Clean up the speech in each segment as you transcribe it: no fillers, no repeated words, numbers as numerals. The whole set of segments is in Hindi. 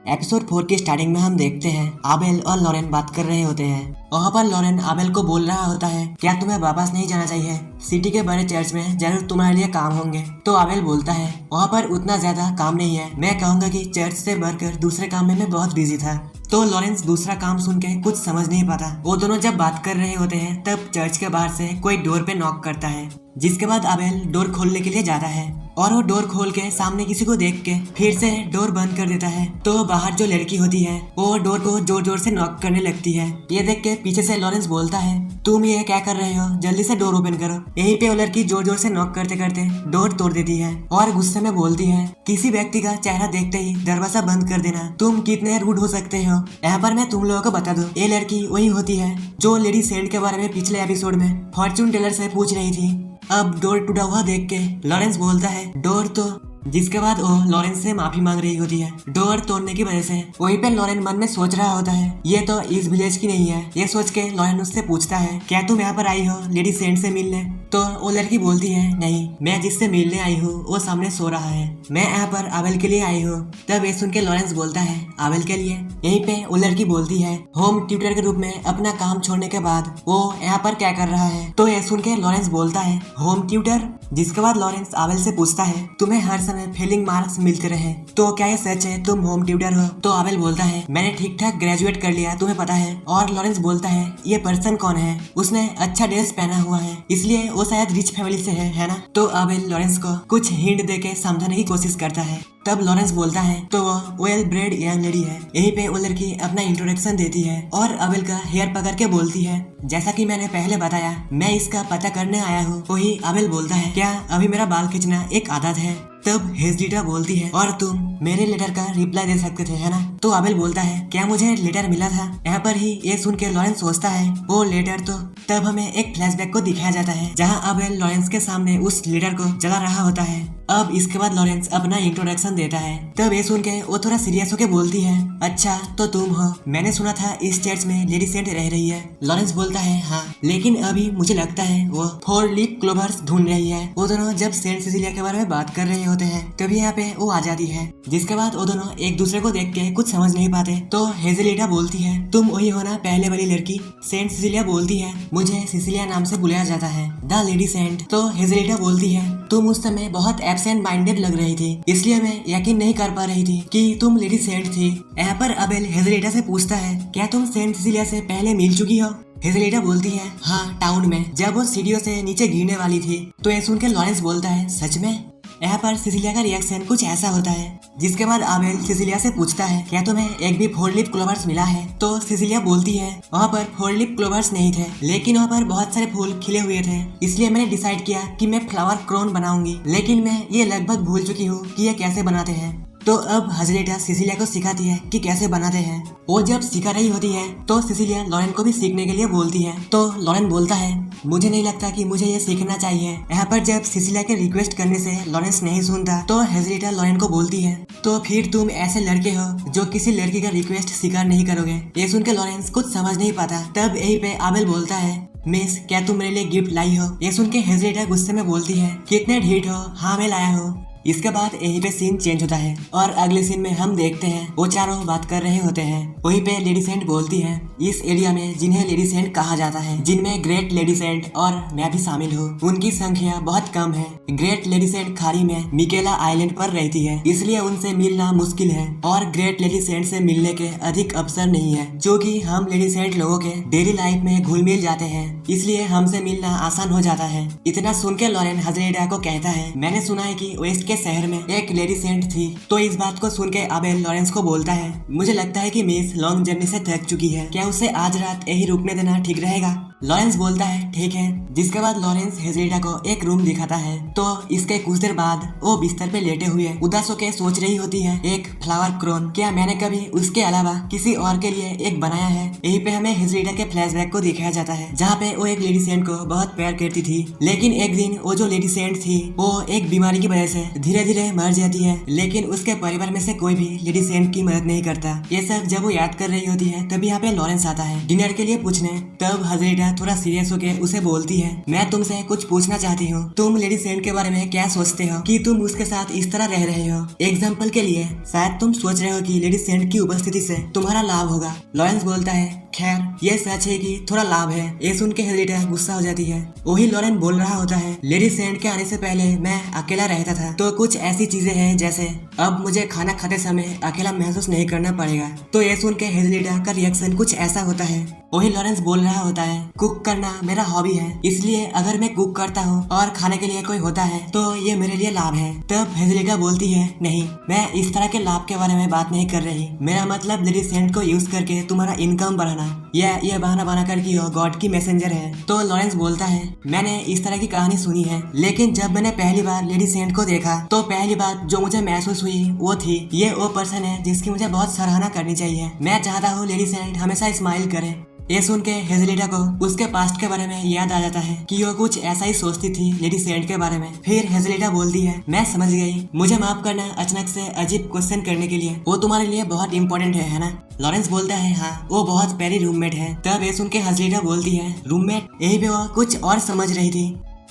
एपिसोड 4 की स्टार्टिंग में हम देखते हैं आबेल और लॉरेन बात कर रहे होते हैं। वहाँ पर लॉरेन आबेल को बोल रहा होता है, क्या तुम्हें वापस नहीं जाना चाहिए? सिटी के बड़े चर्च में जरूर तुम्हारे लिए काम होंगे। तो आबेल बोलता है, वहाँ पर उतना ज्यादा काम नहीं है, मैं कहूँगा कि चर्च से बढ़कर दूसरे काम में मैं बहुत बिजी था। तो लॉरेंस दूसरा काम सुन के कुछ समझ नहीं पाता। वो दोनों जब बात कर रहे होते हैं तब चर्च के बाहर से कोई डोर पे नॉक करता है, जिसके बाद आबेल डोर खोलने के लिए जाता है और वो डोर खोल के सामने किसी को देख के फिर से डोर बंद कर देता है। तो बाहर जो लड़की होती है वो डोर को जोर जोर से नॉक करने लगती है। ये देख के पीछे से लॉरेंस बोलता है, तुम ये क्या कर रहे हो, जल्दी से डोर ओपन करो। यहीं पे वो लड़की जोर जोर से नॉक करते करते डोर तोड़ देती है और गुस्से में बोलती है, किसी व्यक्ति का चेहरा देखते ही दरवाजा बंद कर देना, तुम कितने रूड हो सकते हो। यहाँ पर मैं तुम लोगों को बता दूं, ये लड़की वही होती है जो लेडी सेंट के बारे में पिछले एपिसोड में फॉर्च्यून टेलर से पूछ रही थी। अब डोर टूटा हुआ देख के लॉरेंस बोलता है, डोर तो, जिसके बाद वो लॉरेंस से माफी मांग रही होती है डोर तोड़ने की वजह से। वहीं पे लॉरेन मन में सोच रहा होता है, ये तो इस विलेज की नहीं है। ये सोच के लॉरेन उससे पूछता है, क्या तुम यहाँ पर आई हो लेडी सेंट से मिलने? तो वो लड़की बोलती है, नहीं, मैं जिससे मिलने आई हूँ वो सामने सो रहा है, मैं यहाँ पर आबेल के लिए आई हूँ। तब ये सुन के लॉरेंस बोलता है, आबेल के लिए? यहीं पे वो लड़की बोलती है, होम ट्यूटर के रूप में अपना काम छोड़ने के बाद वो यहाँ पर क्या कर रहा है? तो ये सुन के लॉरेंस बोलता है, होम ट्यूटर? जिसके बाद लॉरेंस आबेल से पूछता है, तुम्हें हर समय फेलिंग मार्क्स मिलते रहे, तो क्या ये सच है तुम होम ट्यूटर हो? तो आबेल बोलता है, मैंने ठीक ठाक ग्रेजुएट कर लिया, तुम्हें पता है। और लॉरेंस बोलता है, ये पर्सन कौन है? उसने अच्छा ड्रेस पहना हुआ है, इसलिए वो शायद रिच फैमिली से है ना? तो आबेल लॉरेंस को कुछ हिंट देके समझाने की कोशिश करता है। तब लॉरेंस बोलता है, तो वो वेल ब्रेड यंग लेडी है। यहीं पे वो लड़की अपना इंट्रोडक्शन देती है और आबेल का हेयर पकड़ के बोलती है, जैसा कि मैंने पहले बताया, मैं इसका पता करने आया हूँ। वही आबेल बोलता है, क्या अभी मेरा बाल खींचना एक आदत है? तब हेजलीटा बोलती है, और तुम मेरे लेटर का रिप्लाई दे सकते थे, है ना? तो आबेल बोलता है, क्या मुझे लेटर मिला था? यहाँ पर ही ये सुन के लॉरेंस सोचता है, वो लेटर तो। तब हमें एक फ्लैशबैक को दिखाया जाता है जहाँ आबेल लॉरेंस के सामने उस लेटर को जला रहा होता है। अब इसके बाद लॉरेंस अपना इंट्रोडक्शन देता है। तब ये सुन के वो थोड़ा सीरियस होके बोलती है, अच्छा तो तुम हो, मैंने सुना था इस चर्च में लेडी सेंट रह रही है। लॉरेंस बोलता है, हाँ, लेकिन अभी मुझे लगता है वो 4 लीफ क्लोवर्स ढूंढ रही है। वो दोनों जब सेंट सिसिलिया के बारे में बात कर रहे होते हैं तभी यहाँ पे वो आ जाती है, जिसके बाद वो दोनों एक दूसरे को देख के कुछ समझ नहीं पाते। तो हेजलीटा बोलती है, तुम वही हो ना पहले वाली लड़की? सेंट सिसिलिया बोलती है, मुझे सिसिलिया नाम से बुलाया जाता है, द लेडी सेंट। तो हेजलीटा बोलती है, तुम उस समय बहुत एब्सेंट माइंडेड लग रही थी, इसलिए मैं यकीन नहीं कर पा रही थी कि तुम लेडी सेंट थी। यहाँ पर आबेल हेजलीटा से पूछता है, क्या तुम सेंट सिसिलिया से पहले मिल चुकी हो? हेजलीटा बोलती है, हाँ, टाउन में, जब वो सीढ़ियों से नीचे गिरने वाली थी। तो ये सुन के लॉरेंस बोलता है, सच में? यहाँ पर सिसिलिया का रिएक्शन कुछ ऐसा होता है, जिसके बाद आबेल सिसिलिया से पूछता है, क्या तुम्हें एक भी 4 लीफ क्लोवर्स मिला है? तो सिसिलिया बोलती है, वहाँ पर 4 लीफ क्लोवर्स नहीं थे, लेकिन वहाँ पर बहुत सारे फूल खिले हुए थे, इसलिए मैंने डिसाइड किया कि मैं फ्लावर क्रोन बनाऊंगी, लेकिन मैं ये लगभग भूल चुकी हूँ कि ये कैसे बनाते हैं। तो अब हेजलीटा सिसिलिया को सिखाती है कि कैसे बनाते हैं। वो जब सिखा रही होती है तो सिसिलिया लॉरेन को भी सीखने के लिए बोलती है। तो लॉरेन बोलता है, मुझे नहीं लगता कि मुझे ये सीखना चाहिए। यहाँ पर जब सिसिलिया के रिक्वेस्ट करने से लॉरेंस नहीं सुनता तो हेजलीटा लॉरेन को बोलती है, तो फिर तुम ऐसे लड़के हो जो किसी लड़की का रिक्वेस्ट स्वीकार नहीं करोगे। ये सुन के लॉरेंस कुछ समझ नहीं पाता। तब यही पे आबेल बोलता है, मिस, क्या तुम मेरे लिए गिफ्ट लाई हो? ये सुन के हेजलीटा गुस्से में बोलती है, कितने ढीठ हो, हाँ मैं लाया हूँ। इसके बाद यहीं पे सीन चेंज होता है और अगले सीन में हम देखते हैं वो चारों बात कर रहे होते हैं। वहीं पे लेडी सेंट बोलती है, इस एरिया में जिन्हें लेडी सेंट कहा जाता है, जिनमें ग्रेट लेडी सेंट और मैं भी शामिल हूँ, उनकी संख्या बहुत कम है। ग्रेट लेडी सेंट खाड़ी में मिकेला आइलैंड पर रहती है, इसलिए उनसे मिलना मुश्किल है, और ग्रेट लेडी सेंट से मिलने के अधिक अवसर नहीं है, क्योंकि हम लेडी सेंट लोगों के डेली लाइफ में घुल मिल जाते हैं, इसलिए हमसे मिलना आसान हो जाता है। इतना सुन के लॉरेन हेजलीटा को कहता है, मैंने सुना है कि वेस्ट के शहर में एक लेडी सेंट थी। तो इस बात को सुन के आबेल लॉरेंस को बोलता है, मुझे लगता है कि मिस लॉन्ग जर्नी से थक चुकी है, क्या उसे आज रात यही रुकने देना ठीक रहेगा? लॉरेंस बोलता है, ठीक है। जिसके बाद लॉरेंस हेजलीटा को एक रूम दिखाता है। तो इसके कुछ देर बाद वो बिस्तर पे लेटे हुए उदास होकर सोच रही होती है, एक फ्लावर क्रोन, क्या मैंने कभी उसके अलावा किसी और के लिए एक बनाया है? यहीं पे हमें हेजलीटा के फ्लैशबैक को दिखाया जाता है, जहाँ पे वो एक लेडी सेंट को बहुत प्यार करती थी, लेकिन एक दिन वो जो लेडी सेंट थी वो एक बीमारी की वजह से धीरे धीरे मर जाती है, लेकिन उसके परिवार में से कोई भी लेडी सेंट की मदद नहीं करता। ये सब जब वो याद कर रही होती है तभी यहाँ पे लॉरेंस आता है डिनर के लिए पूछने। तब हेजलीटा थोड़ा सीरियस होकर उसे बोलती है, मैं तुमसे कुछ पूछना चाहती हूँ, तुम लेडी सेंट के बारे में क्या सोचते हो कि तुम उसके साथ इस तरह रह रहे हो। एग्जाम्पल के लिए शायद तुम सोच रहे हो कि लेडी सेंट की उपस्थिति से तुम्हारा लाभ होगा। लॉरेंस बोलता है, खैर ये सच है कि थोड़ा लाभ है। ये सुन के हेजलिटा गुस्सा हो जाती है। वही लॉरेन बोल रहा होता है, लेडी सेंट के आने से पहले मैं अकेला रहता था, तो कुछ ऐसी चीजें हैं जैसे अब मुझे खाना खाते समय अकेला महसूस नहीं करना पड़ेगा। तो ये सुन के हेजलिटा का रिएक्शन कुछ ऐसा होता है। वही लॉरेंस बोल रहा होता है, कुक करना मेरा हॉबी है, इसलिए अगर मैं कुक करता हूँ और खाने के लिए कोई होता है तो ये मेरे लिए लाभ है। तब हेजलिटा बोलती है, नहीं, मैं इस तरह के लाभ के बारे में बात नहीं कर रही। मेरा मतलब लेडी सेंट को यूज करके तुम्हारा इनकम बढ़ाना, ये बहाना बना कर कि गॉड की मैसेंजर है। तो लॉरेंस बोलता है, मैंने इस तरह की कहानी सुनी है, लेकिन जब मैंने पहली बार लेडी सेंट को देखा तो पहली बात जो मुझे महसूस हुई वो थी, ये वो पर्सन है जिसकी मुझे बहुत सराहना करनी चाहिए। मैं चाहता हूँ लेडी सेंट हमेशा स्माइल करे। ये सुन के हेजलिटा को उसके पास्ट के बारे में याद आ जाता है कि वो कुछ ऐसा ही सोचती थी लेडी सेंट के बारे में। फिर हेजलिटा बोलती है, मैं समझ गई, मुझे माफ करना अचानक से अजीब क्वेश्चन करने के लिए, वो तुम्हारे लिए बहुत इंपॉर्टेंट है ना। लॉरेंस बोलता है, हाँ, वो बहुत प्यारी रूममेट है। तब ये सुन के हेजलिटा बोलती है, रूममेट? यही पे वो कुछ और समझ रही थी।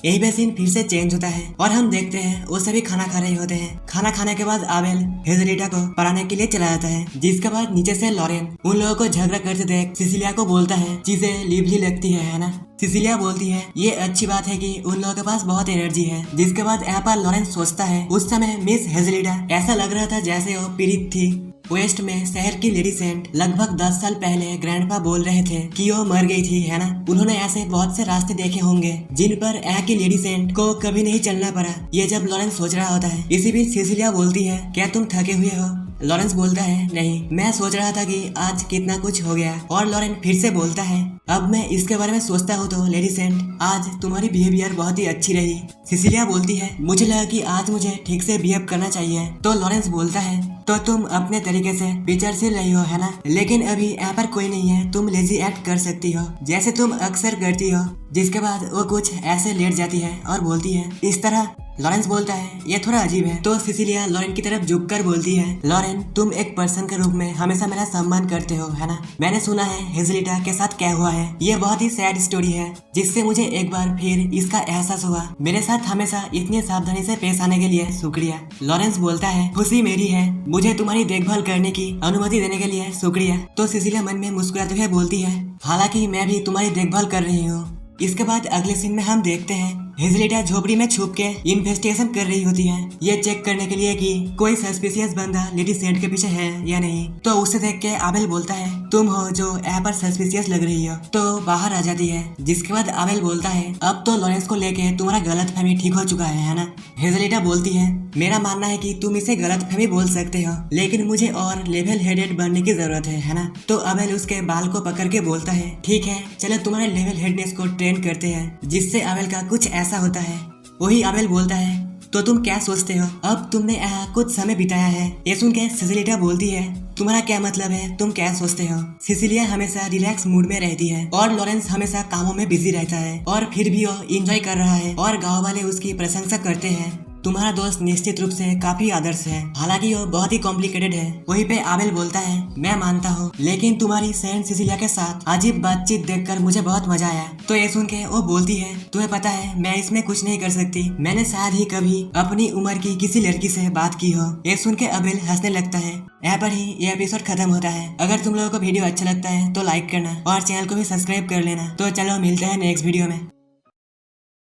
यही पे सीन फिर से चेंज होता है और हम देखते हैं वो सभी खाना खा रहे होते हैं। खाना खाने के बाद आबेल हेजलिटा को पढ़ाने के लिए चला जाता है, जिसके बाद नीचे से लॉरेन उन लोगों को झगड़ा करते देख सिसिलिया को बोलता है, चीजें लिवली लगती है ना। सिसिलिया बोलती है, ये अच्छी बात है कि उन लोगों के पास बहुत एनर्जी है। जिसके बाद यहाँ पर लॉरेंस सोचता है, उस समय मिस हेजलिटा ऐसा लग रहा था जैसे वो पीड़ित थी। वेस्ट में शहर की लेडी सेंट लगभग 10 साल पहले ग्रैंडपा बोल रहे थे कि वो मर गई थी, है ना। उन्होंने ऐसे बहुत से रास्ते देखे होंगे जिन पर यहाँ की लेडी सेंट को कभी नहीं चलना पड़ा। ये जब लॉरेंस सोच रहा होता है, इसी बीच सिसिलिया बोलती है, क्या तुम थके हुए हो? लॉरेंस बोलता है, नहीं, मैं सोच रहा था कि आज कितना कुछ हो गया। और लॉरेन फिर से बोलता है, अब मैं इसके बारे में सोचता हूँ तो लेडी सेंट, आज तुम्हारी बिहेवियर बहुत ही अच्छी रही। सिसिलिया बोलती है, मुझे लगा कि आज मुझे ठीक से बिहेव करना चाहिए। तो लॉरेंस बोलता है, तो तुम अपने तरीके से पिक्चर से रही हो, है ना, लेकिन अभी यहाँ पर कोई नहीं है, तुम लेजी एक्ट कर सकती हो जैसे तुम अक्सर करती हो। जिसके बाद वो कुछ ऐसे लेट जाती है और बोलती है, इस तरह। लॉरेंस बोलता है, ये थोड़ा अजीब है। तो सिसिलिया लॉरेन की तरफ झुककर बोलती है, लॉरेन, तुम एक पर्सन के रूप में हमेशा मेरा सम्मान करते हो, है ना। मैंने सुना है हेजलिटा के साथ क्या हुआ है, ये बहुत ही सैड स्टोरी है, जिससे मुझे एक बार फिर इसका एहसास हुआ। मेरे साथ हमेशा इतनी सावधानी से पेश आने के लिए शुक्रिया। लॉरेंस बोलता है, खुशी मेरी है, मुझे तुम्हारी देखभाल करने की अनुमति देने के लिए शुक्रिया। तो सिसिलिया मन में मुस्कुराते हुए बोलती है, हालांकि मैं भी तुम्हारी देखभाल कर रही हूँ। इसके बाद अगले सीन में हम देखते हैं हेजलिटा झोपड़ी में छुप के इन्वेस्टिगेशन कर रही होती है, ये चेक करने के लिए कि कोई सस्पिशियस बंदा लेडी सेंट के पीछे है या नहीं। तो उसे देख के आबेल बोलता है, तुम हो जो यहाँ पर सस्पिशियस लग रही हो। तो बाहर आ जाती है। जिसके बाद आबेल बोलता है, अब तो लॉरेंस को लेके तुम्हारा गलतफहमी ठीक हो चुका है ना। हेजलिटा बोलती है, मेरा मानना है कि तुम इसे गलतफहमी बोल सकते हो, लेकिन मुझे और लेवल हेडेड बनने की जरूरत है ना। तो आबेल उसके बाल को पकड़ के बोलता है, ठीक है, चलो तुम्हारे लेवल हेडनेस को ट्रेन करते हैं, जिससे आबेल का कुछ ऐसा होता है। वही आबेल बोलता है, तो तुम क्या सोचते हो, अब तुमने यहाँ कुछ समय बिताया है। ये सुन के सिसिलिया बोलती है, तुम्हारा क्या मतलब है, तुम क्या सोचते हो। सिसिलिया हमेशा रिलैक्स मूड में रहती है और लॉरेंस हमेशा कामों में बिजी रहता है, और फिर भी वो एंजॉय कर रहा है और गाँव वाले उसकी प्रशंसा करते हैं। तुम्हारा दोस्त निश्चित रूप से काफी आदर्श है, हालांकि वो बहुत ही कॉम्प्लिकेटेड है। वहीं पे आबेल बोलता है, मैं मानता हूँ, लेकिन तुम्हारी सेंट सिसिलिया के साथ अजीब बातचीत देखकर मुझे बहुत मजा आया। तो ये सुन के वो बोलती है, तुम्हें पता है मैं इसमें कुछ नहीं कर सकती, मैंने शायद ही कभी अपनी उम्र की किसी लड़की से बात की हो। ये सुन के आबेल हंसने लगता है। यहाँ पर ही ये एपिसोड खत्म होता है। अगर तुम लोगों को वीडियो अच्छा लगता है तो लाइक करना और चैनल को भी सब्सक्राइब कर लेना। तो चलो मिलते हैं नेक्स्ट वीडियो में।